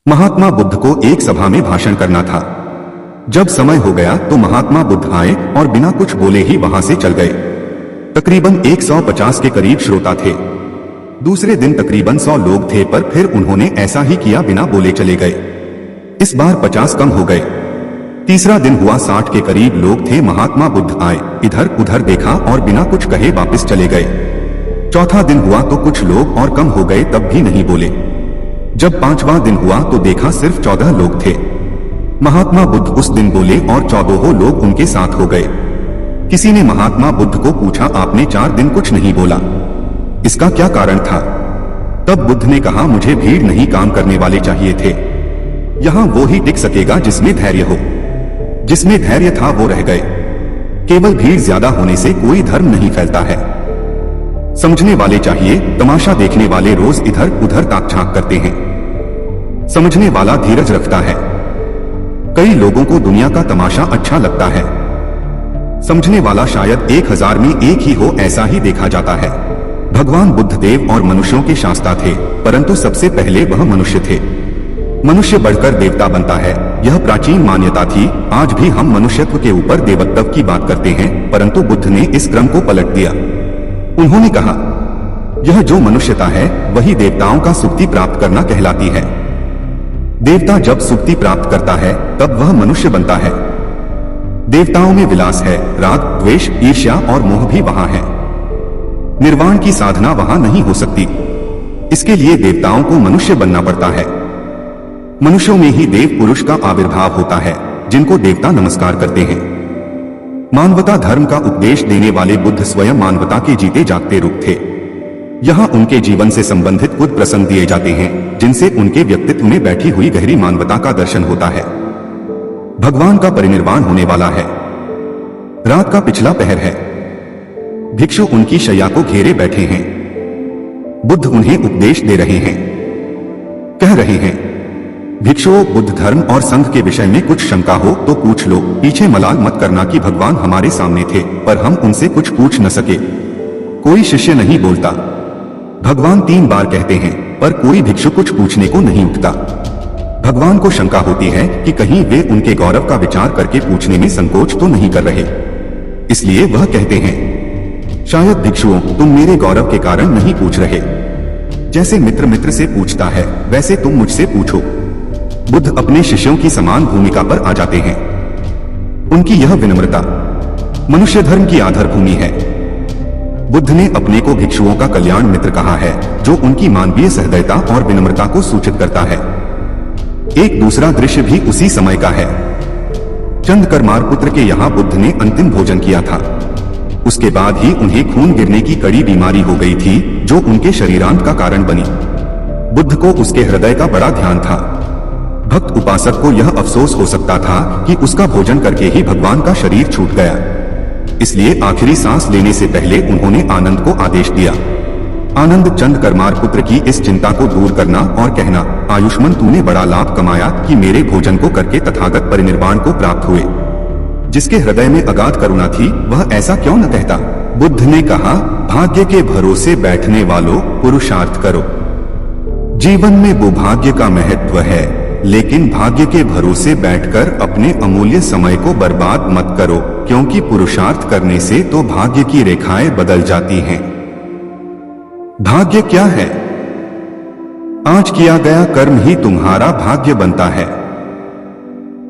महात्मा बुद्ध को एक सभा में भाषण करना था। जब समय हो गया तो महात्मा बुद्ध आए और बिना कुछ बोले ही वहां से चल गए। तकरीबन 150 के करीब श्रोता थे। दूसरे दिन तकरीबन 100 लोग थे, पर फिर उन्होंने ऐसा ही किया, बिना बोले चले गए। इस बार 50 कम हो गए। तीसरा दिन हुआ, 60 के करीब लोग थे। महात्मा बुद्ध आए, इधर उधर देखा और बिना कुछ कहे वापस चले गए। चौथा दिन हुआ तो कुछ लोग और कम हो गए, तब भी नहीं बोले। जब 5वां दिन हुआ तो देखा सिर्फ 14 लोग थे। महात्मा बुद्ध उस दिन बोले और 14 लोग उनके साथ हो गए। किसी ने महात्मा बुद्ध को पूछा, आपने 4 दिन कुछ नहीं बोला, इसका क्या कारण था? तब बुद्ध ने कहा, मुझे भीड़ नहीं, काम करने वाले चाहिए थे। यहां वो ही टिक सकेगा जिसमें धैर्य हो। जिसमें धैर्य था वो रह गए। केवल भीड़ ज्यादा होने से कोई धर्म नहीं फैलता है। समझने वाले चाहिए, तमाशा देखने वाले रोज इधर उधर ताक झांक करते हैं। समझने वाला धीरज रखता है। कई लोगों को दुनिया का तमाशा अच्छा लगता है। समझने वाला शायद 1000 में एक ही हो, ऐसा ही देखा जाता है। भगवान बुद्ध देव और मनुष्यों के शास्त्रा थे, परंतु सबसे पहले वह मनुष्य थे। मनुष्य बढ़कर देवता बनता है, यह प्राचीन मान्यता थी। आज भी हम मनुष्यत्व के ऊपर देवत्व की बात करते हैं, परंतु बुद्ध ने इस क्रम को पलट दिया। उन्होंने कहा, यह जो मनुष्यता है वही देवताओं का सुक्ति प्राप्त करना कहलाती है। देवता जब सुक्ति प्राप्त करता है तब वह मनुष्य बनता है। देवताओं में विलास है, राग, द्वेष, ईर्ष्या और मोह भी वहां है। निर्वाण की साधना वहां नहीं हो सकती। इसके लिए देवताओं को मनुष्य बनना पड़ता है। मनुष्यों में ही देव पुरुष का आविर्भाव होता है, जिनको देवता नमस्कार करते हैं। मानवता धर्म का उपदेश देने वाले बुद्ध स्वयं मानवता के जीते जागते रूप थे। यहाँ उनके जीवन से संबंधित कुछ प्रसंग दिए जाते हैं, जिनसे उनके व्यक्तित्व में बैठी हुई गहरी मानवता का दर्शन होता है। भगवान का परिनिर्वाण होने वाला है। रात का पिछला पहर है। भिक्षु उनकी शैया को घेरे बैठे हैं। बुद्ध उन्हें उपदेश दे रहे हैं। कह रहे हैं, भिक्षुओं, बुद्ध धर्म और संघ के विषय में कुछ शंका हो तो पूछ लो। पीछे मलाल मत करना कि भगवान हमारे सामने थे, पर हम उनसे कुछ पूछ न सके। कोई शिष्य नहीं बोलता। भगवान 3 बार कहते हैं, पर कोई भिक्षु कुछ पूछने को नहीं उठता। भगवान को शंका होती है कि कहीं वे उनके गौरव का विचार करके पूछने में संकोच तो नहीं कर रहे। इसलिए वह कहते हैं, शायद भिक्षुओं, तुम मेरे गौरव के कारण नहीं पूछ रहे। जैसे मित्र मित्र से पूछता है, वैसे तुम मुझसे पूछो। बुद्ध अपने शिष्यों की समान भूमिका पर आ जाते हैं। उनकी यह विनम्रता मनुष्य धर्म की आधारभूमि है। बुद्ध ने अपने को भिक्षुओं का कल्याण मित्र कहा है, जो उनकी मानवीय सहृदयता और विनम्रता को सूचित करता है। एक दूसरा दृश्य भी उसी समय का है। चंद करमार पुत्र के यहाँ बुद्ध ने अंतिम भोजन किया था। उसके बाद ही उन्हें खून गिरने की कड़ी बीमारी हो गई थी, जो उनके शरीरांत का कारण बनी। बुद्ध को उसके हृदय का बड़ा ध्यान था। भक्त उपासक को यह अफसोस हो सकता था कि उसका भोजन करके ही भगवान का शरीर छूट गया। इसलिए आखिरी सांस लेने से पहले उन्होंने आनंद को आदेश दिया। आनंद चंद करमार पुत्र की इस चिंता को दूर करना और कहना, आयुष्मान, तूने बड़ा लाभ कमाया कि मेरे भोजन को करके तथागत परिनिर्वाण को प्राप्त हुए। जिसके हृदय में अगाध करुणा थी वह ऐसा क्यों न कहता। बुद्ध ने कहा, भाग्य के भरोसे बैठने वालों, पुरुषार्थ करो। जीवन में भूभाग्य का महत्व है, लेकिन भाग्य के भरोसे बैठकर अपने अमूल्य समय को बर्बाद मत करो, क्योंकि पुरुषार्थ करने से तो भाग्य की रेखाएं बदल जाती हैं। भाग्य क्या है? आज किया गया कर्म ही तुम्हारा भाग्य बनता है।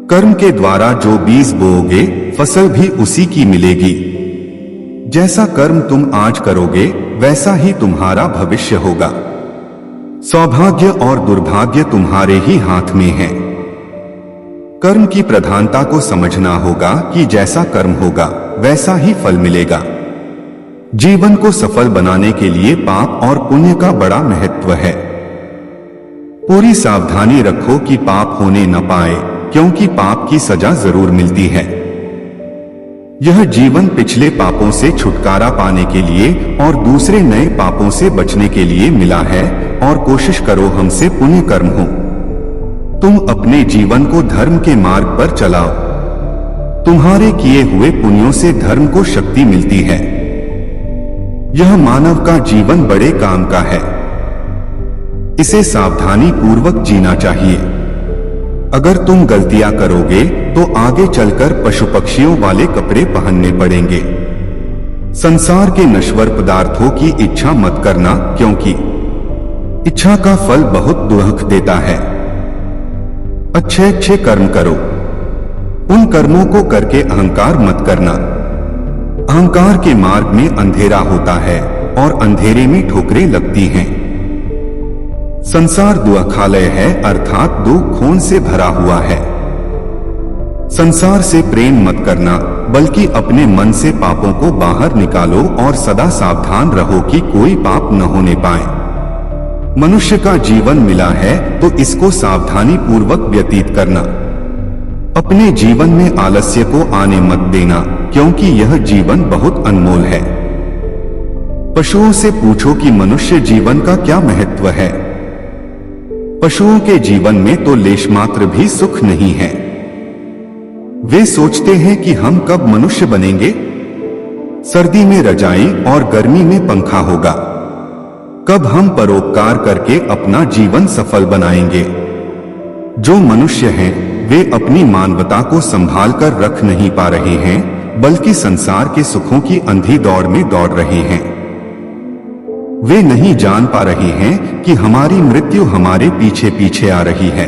कर्म के द्वारा जो बीज बोओगे, फसल भी उसी की मिलेगी। जैसा कर्म तुम आज करोगे, वैसा ही तुम्हारा भविष्य होगा। सौभाग्य और दुर्भाग्य तुम्हारे ही हाथ में है। कर्म की प्रधानता को समझना होगा कि जैसा कर्म होगा वैसा ही फल मिलेगा। जीवन को सफल बनाने के लिए पाप और पुण्य का बड़ा महत्व है। पूरी सावधानी रखो कि पाप होने न पाए, क्योंकि पाप की सजा जरूर मिलती है। यह जीवन पिछले पापों से छुटकारा पाने के लिए और दूसरे नए पापों से बचने के लिए मिला है, और कोशिश करो हमसे पुण्य कर्म हो। तुम अपने जीवन को धर्म के मार्ग पर चलाओ। तुम्हारे किए हुए पुण्यों से धर्म को शक्ति मिलती है। यह मानव का जीवन बड़े काम का है। इसे सावधानी पूर्वक जीना चाहिए। अगर तुम गलतियां करोगे तो आगे चलकर पशु पक्षियों वाले कपड़े पहनने पड़ेंगे। संसार के नश्वर पदार्थों की इच्छा मत करना, क्योंकि इच्छा का फल बहुत दुख देता है। अच्छे अच्छे कर्म करो, उन कर्मों को करके अहंकार मत करना। अहंकार के मार्ग में अंधेरा होता है और अंधेरे में ठोकरें लगती हैं। संसार दुखालय है, अर्थात दो खून से भरा हुआ है। संसार से प्रेम मत करना, बल्कि अपने मन से पापों को बाहर निकालो और सदा सावधान रहो कि कोई पाप न होने पाए। मनुष्य का जीवन मिला है तो इसको सावधानी पूर्वक व्यतीत करना। अपने जीवन में आलस्य को आने मत देना, क्योंकि यह जीवन बहुत अनमोल है। पशुओं से पूछो कि मनुष्य जीवन का क्या महत्व है। पशुओं के जीवन में तो लेशमात्र भी सुख नहीं है। वे सोचते हैं कि हम कब मनुष्य बनेंगे। सर्दी में रजाई और गर्मी में पंखा होगा। कब हम परोपकार करके अपना जीवन सफल बनाएंगे। जो मनुष्य हैं वे अपनी मानवता को संभाल कर रख नहीं पा रहे हैं, बल्कि संसार के सुखों की अंधी दौड़ में दौड़ रहे हैं। वे नहीं जान पा रहे हैं कि हमारी मृत्यु हमारे पीछे पीछे आ रही है।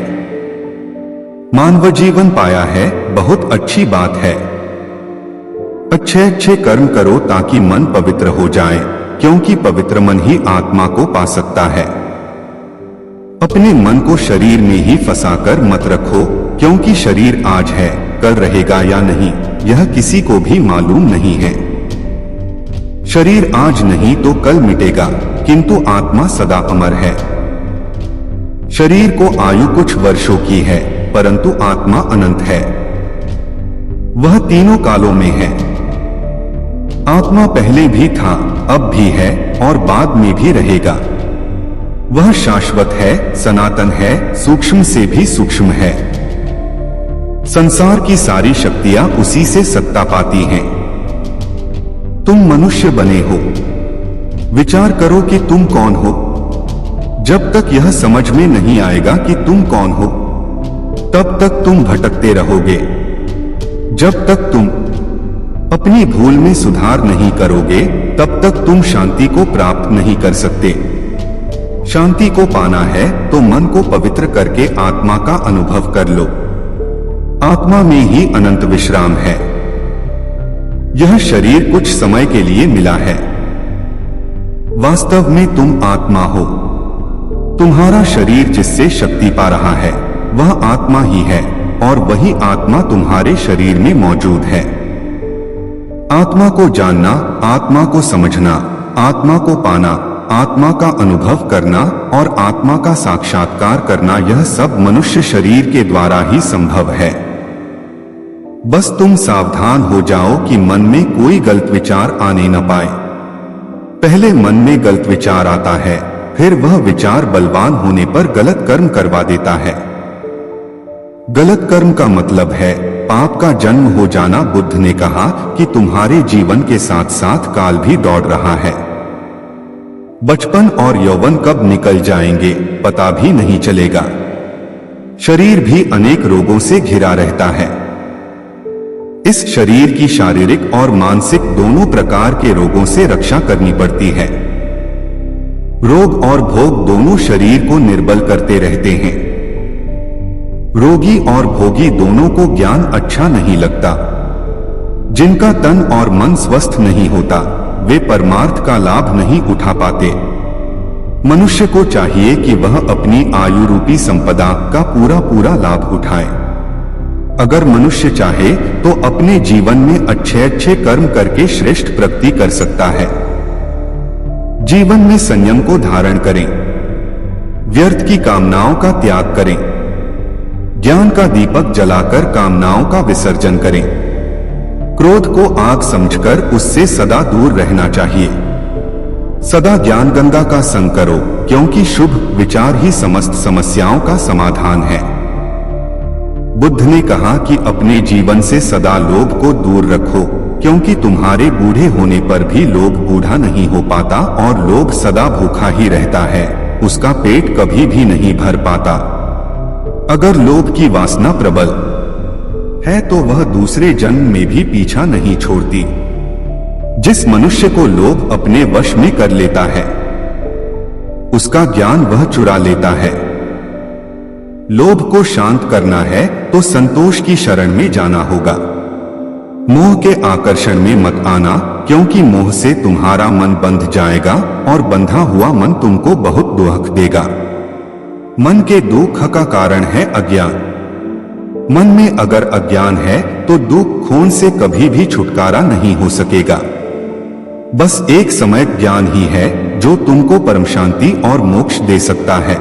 मानव जीवन पाया है, बहुत अच्छी बात है। अच्छे अच्छे कर्म करो ताकि मन पवित्र हो जाए, क्योंकि पवित्र मन ही आत्मा को पा सकता है। अपने मन को शरीर में ही फंसाकर मत रखो, क्योंकि शरीर आज है, कल रहेगा या नहीं यह किसी को भी मालूम नहीं है। शरीर आज नहीं तो कल मिटेगा, किंतु आत्मा सदा अमर है। शरीर को आयु कुछ वर्षों की है, परंतु आत्मा अनंत है। वह तीनों कालों में है। आत्मा पहले भी था, अब भी है और बाद में भी रहेगा। वह शाश्वत है, सनातन है, सूक्ष्म से भी सूक्ष्म है। संसार की सारी शक्तियां उसी से सत्ता पाती हैं। तुम मनुष्य बने हो, विचार करो कि तुम कौन हो। जब तक यह समझ में नहीं आएगा कि तुम कौन हो, तब तक तुम भटकते रहोगे। जब तक तुम अपनी भूल में सुधार नहीं करोगे, तब तक तुम शांति को प्राप्त नहीं कर सकते। शांति को पाना है तो मन को पवित्र करके आत्मा का अनुभव कर लो। आत्मा में ही अनंत विश्राम है। यह शरीर कुछ समय के लिए मिला है। वास्तव में तुम आत्मा हो। तुम्हारा शरीर जिससे शक्ति पा रहा है वह आत्मा ही है, और वही आत्मा तुम्हारे शरीर में मौजूद है। आत्मा को जानना, आत्मा को समझना, आत्मा को पाना, आत्मा का अनुभव करना और आत्मा का साक्षात्कार करना, यह सब मनुष्य शरीर के द्वारा ही संभव है। बस तुम सावधान हो जाओ कि मन में कोई गलत विचार आने न पाए। पहले मन में गलत विचार आता है, फिर वह विचार बलवान होने पर गलत कर्म करवा देता है। गलत कर्म का मतलब है पाप का जन्म हो जाना। बुद्ध ने कहा कि तुम्हारे जीवन के साथ साथ काल भी दौड़ रहा है। बचपन और यौवन कब निकल जाएंगे पता भी नहीं चलेगा। शरीर भी अनेक रोगों से घिरा रहता है। इस शरीर की शारीरिक और मानसिक दोनों प्रकार के रोगों से रक्षा करनी पड़ती है। रोग और भोग दोनों शरीर को निर्बल करते रहते हैं। रोगी और भोगी दोनों को ज्ञान अच्छा नहीं लगता। जिनका तन और मन स्वस्थ नहीं होता वे परमार्थ का लाभ नहीं उठा पाते। मनुष्य को चाहिए कि वह अपनी आयु रूपी संपदा का पूरा पूरा लाभ उठाए। अगर मनुष्य चाहे तो अपने जीवन में अच्छे अच्छे कर्म करके श्रेष्ठ प्रगति कर सकता है। जीवन में संयम को धारण करें। व्यर्थ की कामनाओं का त्याग करें। ज्ञान का दीपक जलाकर कामनाओं का विसर्जन करें। क्रोध को आग समझकर उससे सदा दूर रहना चाहिए। सदा ज्ञान गंगा का संग करो, क्योंकि शुभ विचार ही समस्त समस्याओं का समाधान है। बुद्ध ने कहा कि अपने जीवन से सदा लोभ को दूर रखो, क्योंकि तुम्हारे बूढ़े होने पर भी लोभ बूढ़ा नहीं हो पाता और लोभ सदा भूखा ही रहता है, उसका पेट कभी भी नहीं भर पाता। अगर लोभ की वासना प्रबल है तो वह दूसरे जन्म में भी पीछा नहीं छोड़ती। जिस मनुष्य को लोभ अपने वश में कर लेता है उसका ज्ञान वह चुरा लेता है। लोभ को शांत करना है तो संतोष की शरण में जाना होगा। मोह के आकर्षण में मत आना, क्योंकि मोह से तुम्हारा मन बंध जाएगा और बंधा हुआ मन तुमको बहुत दुख देगा। मन के दुख का कारण है अज्ञान। मन में अगर अज्ञान है तो दुख खोन से कभी भी छुटकारा नहीं हो सकेगा। बस एक समय ज्ञान ही है जो तुमको परम शांति और मोक्ष दे सकता है।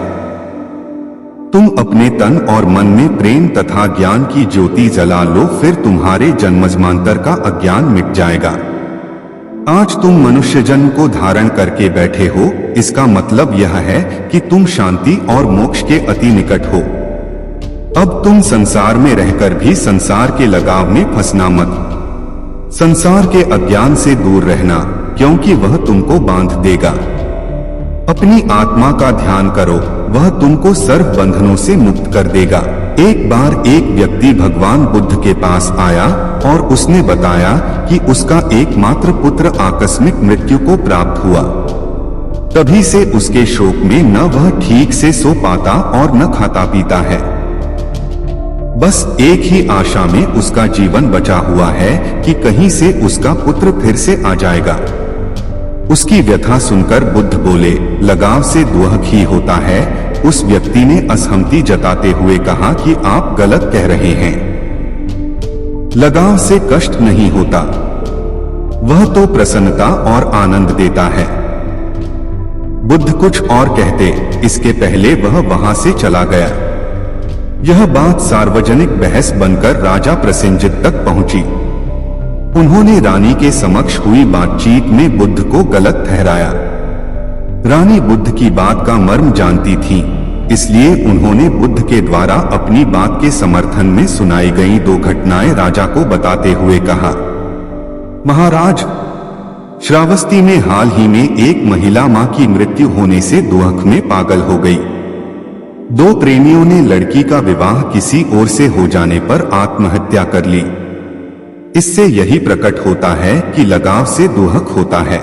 तुम अपने तन और मन में प्रेम तथा ज्ञान की ज्योति जला लो, फिर तुम्हारे जन्मजन्मांतर का अज्ञान मिट जाएगा। आज तुम मनुष्य जन्म को धारण करके बैठे हो, इसका मतलब यह है कि तुम शांति और मोक्ष के अति निकट हो। अब तुम संसार में रहकर भी संसार के लगाव में फंसना मत। संसार के अज्ञान से दूर रहना, क्योंकि वह तुमको बांध देगा। अपनी आत्मा का ध्यान करो, वह तुमको सर्व बंधनों से मुक्त कर देगा। एक बार एक व्यक्ति भगवान बुद्ध के पास आया और उसने बताया कि उसका एकमात्र पुत्र आकस्मिक मृत्यु को प्राप्त हुआ। तभी से उसके शोक में न वह ठीक से सो पाता और न खाता पीता है। बस एक ही आशा में उसका जीवन बचा हुआ है कि कहीं से उसका पुत्र फिर से आ जाएगा। उसकी व्यथा सुनकर बुद्ध बोले, लगाव से दुख ही होता है। उस व्यक्ति ने असहमति जताते हुए कहा कि आप गलत कह रहे हैं। लगाव से कष्ट नहीं होता, वह तो प्रसन्नता और आनंद देता है। बुद्ध कुछ और कहते, इसके पहले वह वहां से चला गया। यह बात सार्वजनिक बहस बनकर राजा प्रसेनजित तक पहुंची। उन्होंने रानी के समक्ष हुई बातचीत में बुद्ध को गलत ठहराया। रानी बुद्ध की बात का मर्म जानती थी, इसलिए उन्होंने बुद्ध के द्वारा अपनी बात के समर्थन में सुनाई गई 2 घटनाएं राजा को बताते हुए कहा, महाराज, श्रावस्ती में हाल ही में एक महिला मां की मृत्यु होने से दुख में पागल हो गई। 2 प्रेमियों ने लड़की का विवाह किसी और से हो जाने पर आत्महत्या कर ली। इससे यही प्रकट होता है कि लगाव से दुख होता है।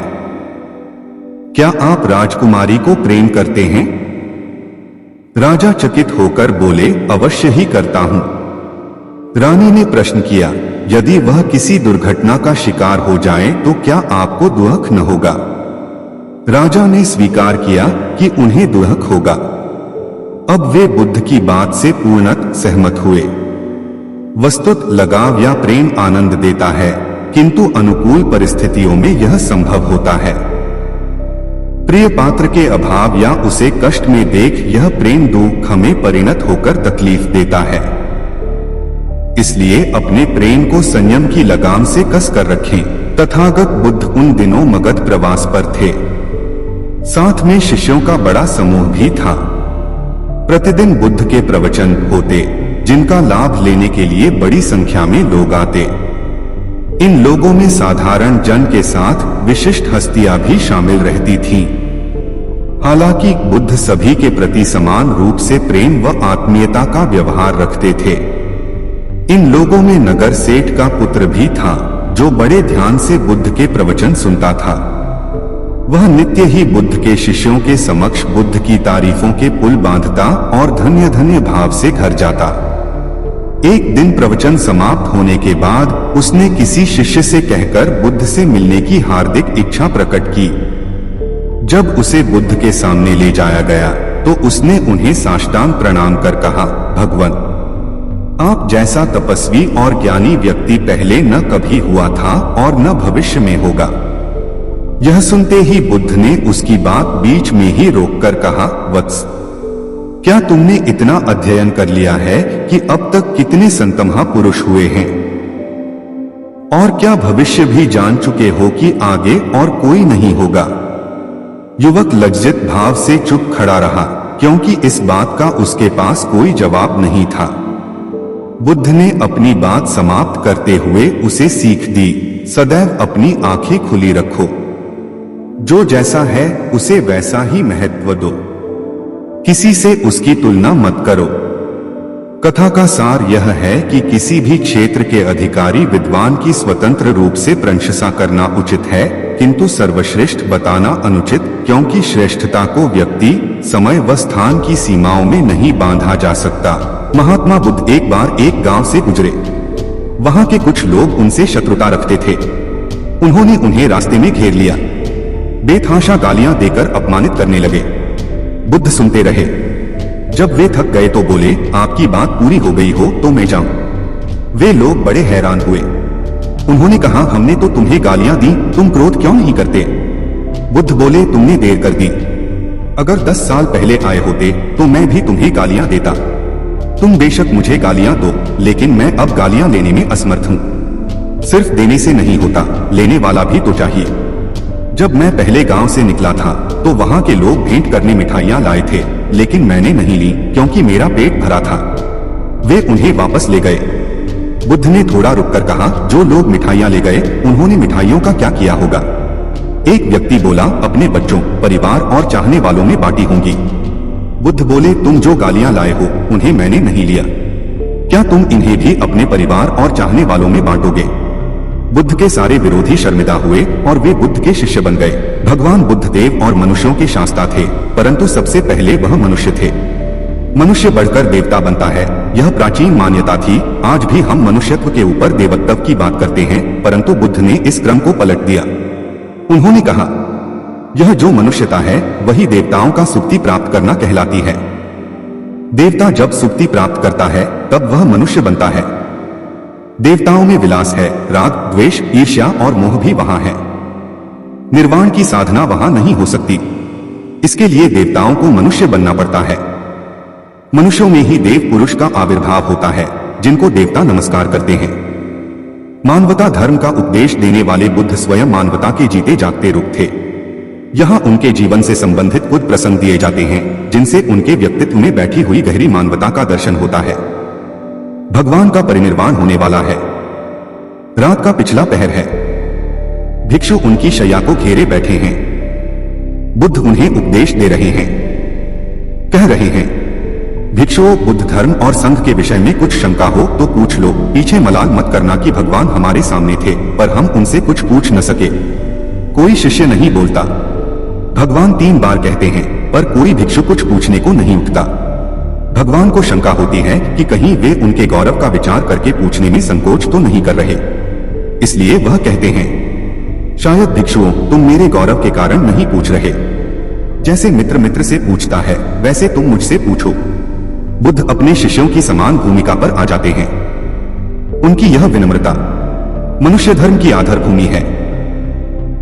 क्या आप राजकुमारी को प्रेम करते हैं? राजा चकित होकर बोले, अवश्य ही करता हूं। रानी ने प्रश्न किया, यदि वह किसी दुर्घटना का शिकार हो जाए तो क्या आपको दुख न होगा? राजा ने स्वीकार किया कि उन्हें दुख होगा। अब वे बुद्ध की बात से पूर्णतः सहमत हुए। वस्तुत लगाव या प्रेम आनंद देता है, किंतु अनुकूल परिस्थितियों में यह संभव होता है। प्रिय पात्र के अभाव या उसे कष्ट में देख यह प्रेम दुख में परिणत होकर तकलीफ देता है। इसलिए अपने प्रेम को संयम की लगाम से कस कर रखें। तथागत बुद्ध उन दिनों मगध प्रवास पर थे। साथ में शिष्यों का बड़ा समूह भी था। प्रतिदिन बुद्ध के प्रवचन होते, जिनका लाभ लेने के लिए बड़ी संख्या में लोग आते। इन लोगों में साधारण जन के साथ विशिष्ट हस्तियां भी शामिल रहती थीं। हालांकि बुद्ध सभी के प्रति समान रूप से प्रेम व आत्मीयता का व्यवहार रखते थे। इन लोगों में नगर सेठ का पुत्र भी था, जो बड़े ध्यान से बुद्ध के प्रवचन सुनता था। वह नित्य ही बुद्ध के शिष्यों के समक्ष बुद्ध की तारीफों के पुल बांधता और धन्य धन्य भाव से घर जाता। एक दिन प्रवचन समाप्त होने के बाद उसने किसी शिष्य से कहकर बुद्ध से मिलने की हार्दिक इच्छा प्रकट की। जब उसे बुद्ध के सामने ले जाया गया तो उसने उन्हें साष्टांग प्रणाम कर कहा, भगवान, आप जैसा तपस्वी और ज्ञानी व्यक्ति पहले न कभी हुआ था और न भविष्य में होगा। यह सुनते ही बुद्ध ने उसकी बात बीच में ही रोककर कहा, वत्स, क्या तुमने इतना अध्ययन कर लिया है कि अब तक कितने संत महापुरुष हुए हैं? और क्या भविष्य भी जान चुके हो कि आगे और कोई नहीं होगा? युवक लज्जित भाव से चुप खड़ा रहा, क्योंकि इस बात का उसके पास कोई जवाब नहीं था। बुद्ध ने अपनी बात समाप्त करते हुए उसे सीख दी, सदैव अपनी आंखें खुली रखो। जो जैसा है उसे वैसा ही महत्व दो। किसी से उसकी तुलना मत करो। कथा का सार यह है कि किसी भी क्षेत्र के अधिकारी विद्वान की स्वतंत्र रूप से प्रशंसा करना उचित है, किंतु सर्वश्रेष्ठ बताना अनुचित, क्योंकि श्रेष्ठता को व्यक्ति, समय व स्थान की सीमाओं में नहीं बांधा जा सकता। महात्मा बुद्ध एक बार एक गांव से गुजरे। वहां के कुछ लोग उनसे शत्रुता रखते थे। उन्होंने उन्हें रास्ते में घेर लिया, बेतहाशा गालियां देकर अपमानित करने लगे। बुद्ध सुनते रहे। जब वे थक गए तो बोले, आपकी बात पूरी हो गई हो तो मैं जाऊं। वे लोग बड़े हैरान हुए। उन्होंने कहा, हमने तो तुम्हें गालियां दी, तुम क्रोध क्यों नहीं करते? बुद्ध बोले, तुमने देर कर दी। अगर 10 साल पहले आए होते तो मैं भी तुम्हें गालियां देता। तुम बेशक मुझे गालियां दो, लेकिन मैं अब गालियां लेने में असमर्थ हूं। सिर्फ देने से नहीं होता, लेने वाला भी तो चाहिए। जब मैं पहले गांव से निकला था तो वहां के लोग भेंट करने मिठाइयां लाए थे, लेकिन मैंने नहीं ली क्योंकि मेरा पेट भरा था। वे उन्हें वापस ले गए। बुद्ध ने थोड़ा रुककर कहा, जो लोग मिठाइयां ले गए उन्होंने मिठाइयों का क्या किया होगा? एक व्यक्ति बोला, अपने बच्चों, परिवार और चाहने वालों में बांटी होंगी। बुद्ध बोले, तुम जो गालियां लाए हो उन्हें मैंने नहीं लिया। क्या तुम इन्हें भी अपने परिवार और चाहने वालों में बांटोगे? बुद्ध के सारे विरोधी शर्मिंदा हुए और वे बुद्ध के शिष्य बन गए। भगवान बुद्ध देव और मनुष्यों के शास्ता थे, परंतु सबसे पहले वह मनुष्य थे। मनुष्य बढ़कर देवता बनता है, यह प्राचीन मान्यता थी। आज भी हम मनुष्यत्व के ऊपर देवत्व की बात करते हैं, परंतु बुद्ध ने इस क्रम को पलट दिया। उन्होंने कहा, यह जो मनुष्यता है वही देवताओं का सुक्ति प्राप्त करना कहलाती है। देवता जब सुक्ति प्राप्त करता है तब वह मनुष्य बनता है। देवताओं में विलास है, राग, द्वेष, ईर्ष्या और मोह भी वहां है। निर्वाण की साधना वहां नहीं हो सकती। इसके लिए देवताओं को मनुष्य बनना पड़ता है। मनुष्यों में ही देव पुरुष का आविर्भाव होता है, जिनको देवता नमस्कार करते हैं। मानवता धर्म का उपदेश देने वाले बुद्ध स्वयं मानवता के जीते जागते रूप थे। यहाँ उनके जीवन से संबंधित कुछ प्रसंग दिए जाते हैं, जिनसे उनके व्यक्तित्व में बैठी हुई गहरी मानवता का दर्शन होता है। भगवान का परिनिर्वाण होने वाला है। रात का पिछला पहर है। भिक्षु उनकी शैया को घेरे बैठे हैं। बुद्ध उन्हें उपदेश दे रहे हैं। कह रहे हैं, भिक्षुओं, बुद्ध धर्म और संघ के विषय में कुछ शंका हो तो पूछ लो। पीछे मलाल मत करना कि भगवान हमारे सामने थे पर हम उनसे कुछ पूछ न सके। कोई शिष्य नहीं बोलता। भगवान 3 बार कहते हैं, पर कोई भिक्षु कुछ पूछने को नहीं उठता। भगवान को शंका होती है कि कहीं वे उनके गौरव का विचार करके पूछने में संकोच तो नहीं कर रहे। इसलिए वह कहते हैं, शायद भिक्षुओं, तुम मेरे गौरव के कारण नहीं पूछ रहे। जैसे मित्र मित्र से पूछता है, वैसे तुम मुझसे पूछो। बुद्ध अपने शिष्यों की समान भूमिका पर आ जाते हैं। उनकी यह विनम्रता मनुष्य धर्म की आधार भूमि है।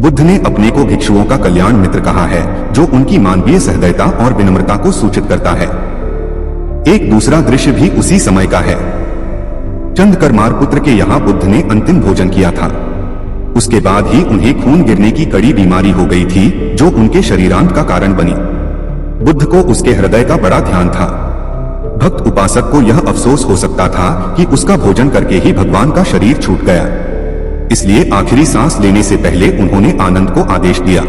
बुद्ध ने अपने को भिक्षुओं का कल्याण मित्र कहा है, जो उनकी मानवीय सहृदयता और विनम्रता को सूचित करता है। एक दूसरा दृश्य भी उसी समय का है। चंद्रकर्मार पुत्र के यहाँ बुद्ध ने अंतिम भोजन किया था। उसके बाद ही उन्हें खून गिरने की कड़ी बीमारी हो गई थी, जो उनके शरीरांत का कारण बनी। बुद्ध को उसके हृदय का बड़ा ध्यान था। भक्त उपासक को यह अफसोस हो सकता था कि उसका भोजन करके ही भगवान का शरीर छूट गया। इसलिए आखिरी सांस लेने से पहले उन्होंने आनंद को आदेश दिया।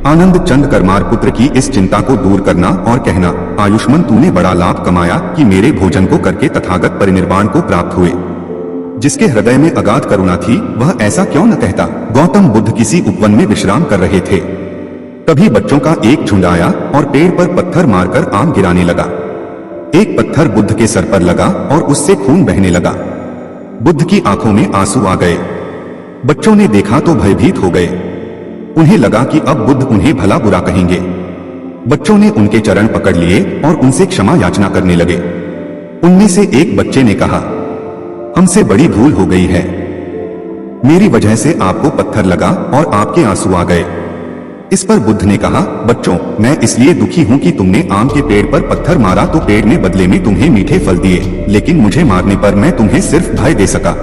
आनंद चंद्रकर्मार पुत्र की इस चिंता को दूर करना और कहना, आयुष्मान, तूने बड़ा लाभ कमाया कि मेरे भोजन को करके तथागत परिनिर्वाण को प्राप्त हुए। जिसके हृदय में अगाध करुणा थी वह ऐसा क्यों न कहता। गौतम बुद्ध किसी उपवन में विश्राम कर रहे थे। तभी बच्चों का एक झुंड आया और पेड़ पर पत्थर मारकर आम गिराने लगा। एक पत्थर बुद्ध के सर पर लगा और उससे खून बहने लगा। बुद्ध की आंखों में आंसू आ गए। बच्चों ने देखा तो भयभीत हो गए। उन्हें लगा कि अब बुद्ध उन्हें भला बुरा कहेंगे। बच्चों ने उनके चरण पकड़ लिए और उनसे क्षमा याचना करने लगे। उनमें से एक बच्चे ने कहा, हमसे बड़ी भूल हो गई है। मेरी वजह से आपको पत्थर लगा और आपके आंसू आ गए। इस पर बुद्ध ने कहा, बच्चों, मैं इसलिए दुखी हूं कि तुमने आम के पेड़ पर पत्थर मारा तो पेड़ ने बदले में तुम्हें मीठे फल दिए, लेकिन मुझे मारने पर मैं तुम्हें सिर्फ भय दे सका।